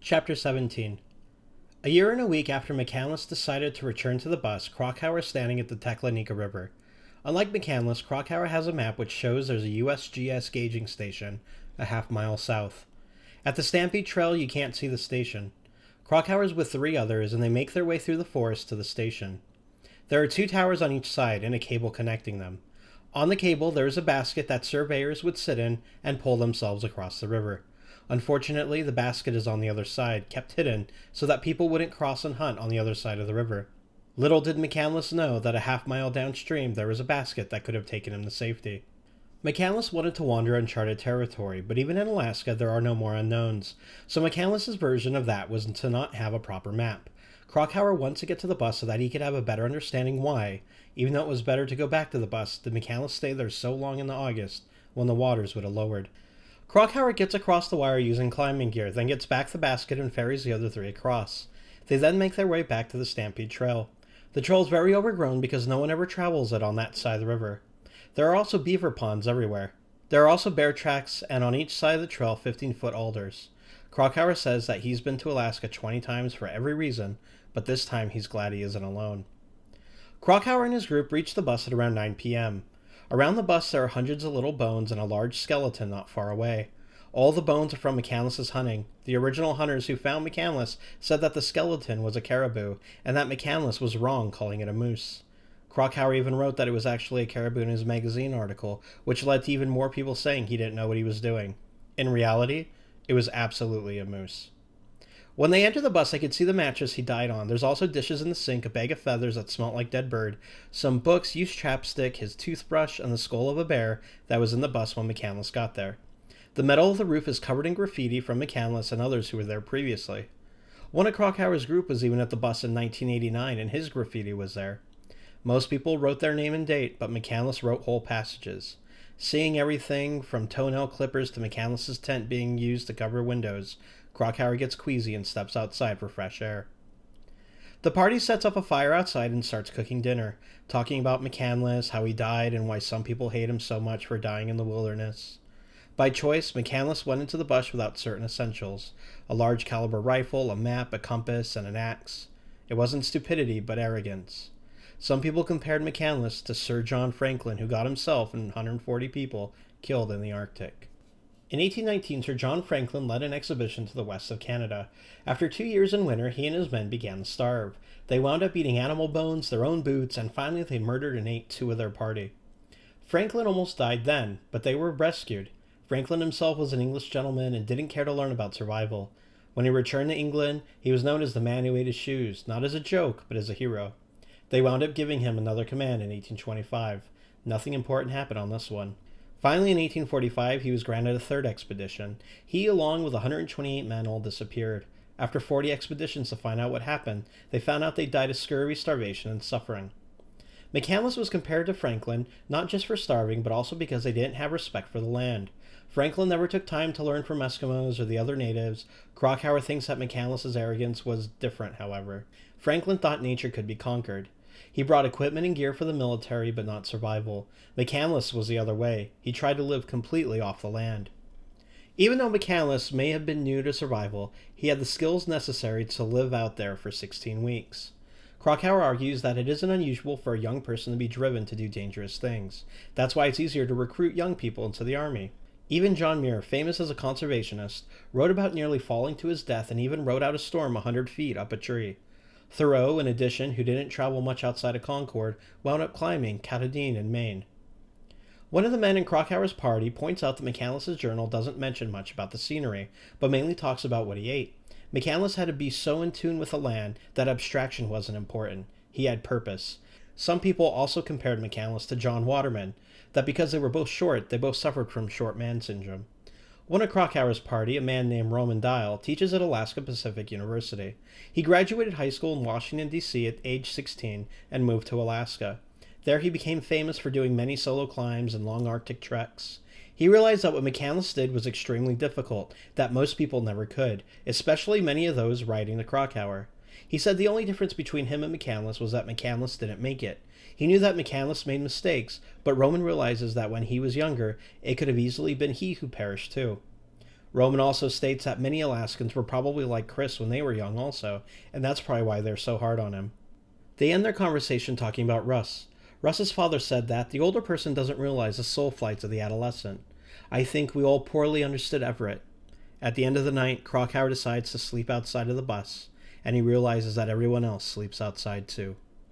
Chapter 17. A year and a week after McCandless decided to return to the bus, Krakauer is standing at the Teklanika River. Unlike McCandless, Krakauer has a map which shows there's a USGS gauging station a half-mile south. At the Stampede Trail, you can't see the station. Krakauer is with 3 others, and they make their way through the forest to the station. There are 2 towers on each side and a cable connecting them. On the cable, there is a basket that surveyors would sit in and pull themselves across the river. Unfortunately, the basket is on the other side, kept hidden, so that people wouldn't cross and hunt on the other side of the river. Little did McCandless know that a half-mile downstream there was a basket that could have taken him to safety. McCandless wanted to wander uncharted territory, but even in Alaska there are no more unknowns, so McCandless's version of that was to not have a proper map. Krakauer wanted to get to the bus so that he could have a better understanding why, even though it was better to go back to the bus, did McCandless stay there so long in the August when the waters would have lowered. Krakauer gets across the wire using climbing gear, then gets back the basket and ferries the other 3 across. They then make their way back to the Stampede Trail. The trail is very overgrown because no one ever travels it on that side of the river. There are also beaver ponds everywhere. There are also bear tracks, and on each side of the trail 15-foot alders. Krakauer says that he's been to Alaska 20 times for every reason, but this time he's glad he isn't alone. Krakauer and his group reach the bus at around 9 p.m. Around the bus there are hundreds of little bones and a large skeleton not far away. All the bones are from McCandless's hunting. The original hunters who found McCandless said that the skeleton was a caribou, and that McCandless was wrong calling it a moose. Krakauer even wrote that it was actually a caribou in his magazine article, which led to even more people saying he didn't know what he was doing. In reality, it was absolutely a moose. When they enter the bus, they could see the mattress he died on. There's also dishes in the sink, a bag of feathers that smelt like dead bird, some books, used chapstick, his toothbrush, and the skull of a bear that was in the bus when McCandless got there. The metal of the roof is covered in graffiti from McCandless and others who were there previously. One of Krakauer's group was even at the bus in 1989, and his graffiti was there. Most people wrote their name and date, but McCandless wrote whole passages. Seeing everything from toenail clippers to McCandless's tent being used to cover windows, Krakauer gets queasy and steps outside for fresh air. The party sets up a fire outside and starts cooking dinner, talking about McCandless, how he died, and why some people hate him so much for dying in the wilderness. By choice, McCandless went into the bush without certain essentials: a large caliber rifle, a map, a compass, and an axe. It wasn't stupidity, but arrogance. Some people compared McCandless to Sir John Franklin, who got himself and 140 people killed in the Arctic. In 1819, Sir John Franklin led an expedition to the west of Canada. After 2 years in winter, he and his men began to starve. They wound up eating animal bones, their own boots, and finally they murdered and ate 2 of their party. Franklin almost died then, but they were rescued. Franklin himself was an English gentleman and didn't care to learn about survival. When he returned to England, he was known as the man who ate his shoes, not as a joke, but as a hero. They wound up giving him another command in 1825. Nothing important happened on this one. Finally, in 1845, he was granted a 3rd expedition. He, along with 128 men, all disappeared. After 40 expeditions to find out what happened, they found out they died of scurvy, starvation, and suffering. McCandless was compared to Franklin, not just for starving, but also because they didn't have respect for the land. Franklin never took time to learn from Eskimos or the other natives. Krakauer thinks that McCandless's arrogance was different, however. Franklin thought nature could be conquered. He brought equipment and gear for the military, but not survival. McCandless was the other way. He tried to live completely off the land. Even though McCandless may have been new to survival, he had the skills necessary to live out there for 16 weeks. Krakauer argues that it isn't unusual for a young person to be driven to do dangerous things. That's why it's easier to recruit young people into the army. Even John Muir, famous as a conservationist, wrote about nearly falling to his death and even rode out a storm 100 feet up a tree. Thoreau, in addition, who didn't travel much outside of Concord, wound up climbing Katahdin in Maine. One of the men in Krakauer's party points out that McCandless's journal doesn't mention much about the scenery, but mainly talks about what he ate. McCandless had to be so in tune with the land that abstraction wasn't important. He had purpose. Some people also compared McCandless to John Waterman, that because they were both short, they both suffered from short man syndrome. One of Krakauer's party, a man named Roman Dial, teaches at Alaska Pacific University. He graduated high school in Washington, D.C. at age 16 and moved to Alaska. There he became famous for doing many solo climbs and long Arctic treks. He realized that what McCandless did was extremely difficult, that most people never could, especially many of those riding the Krakauer. He said the only difference between him and McCandless was that McCandless didn't make it. He knew that McCandless made mistakes, but Roman realizes that when he was younger, it could have easily been he who perished too. Roman also states that many Alaskans were probably like Chris when they were young also, and that's probably why they're so hard on him. They end their conversation talking about Russ. Russ's father said that the older person doesn't realize the soul flights of the adolescent. I think we all poorly understood Everett. At the end of the night, Krakauer decides to sleep outside of the bus, and he realizes that everyone else sleeps outside too.